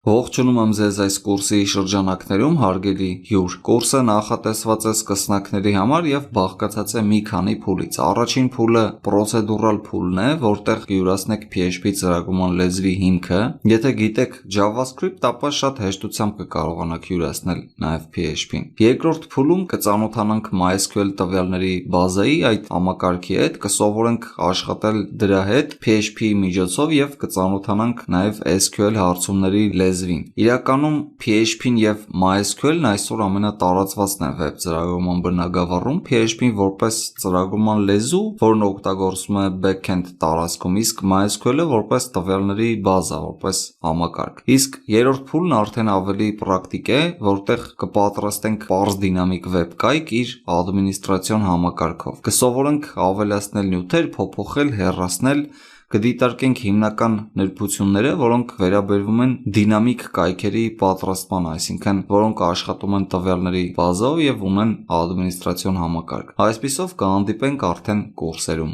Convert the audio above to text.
Ողջունում եմ ձեզ այս կուրսի շրջանակներում, հարգելի հյուր։ Կուրսը նախատեսված է սկսնակների համար եւ բաղկացած է մի քանի փուլից։ Առաջին փուլը պրոցեդուրալ փուլն է, որտեղ կյուրացնեք PHP ծրագրման լեզվի հիմքը։ Եթե գիտեք JavaScript, ապա շատ հեշտությամբ կկարողանաք յուրացնել նաեւ PHP-ն։ Երկրորդ փուլում կծանոթանանք MySQL տվյալների բազայի այդ համակարգի հետ, կսովորենք աշխատել դրա հետ PHP-ի միջոցով եւ կծանոթանանք նաեւ SQL հարցումների լեզվին։ Իրականում PHP-ն եւ MySQL-ն այսօր ամենատարածվածն են վեբ ծրագրման բնագավառում, PHP-ն որպես ծրագրման լեզու, որն օգտագործվում է back-end տարածքում, իսկ MySQL-ը որպես տվյալների բազա, որպես համակարգ։ Իսկ երրորդ փուլն արդեն ավելի պրակտիկ է, որտեղ կպատրաստենք պարզ դինամիկ վեբ կայք իր ադմինիստրացիոն համակարգով։ Կսովորենք ավելացնել նյութեր, փոփոխել, հեռացնել, կդիտարկենք հիմնական նրբությունները, որոնք վերաբերվում են դինամիկ կայքերի պատրաստման, այսինքն որոնք աշխատում են տվյալների բազայով եւ ունեն ադմինիստրացիոն համակարգ։ Այսպիսով կհանդիպենք արդեն կուրսերում։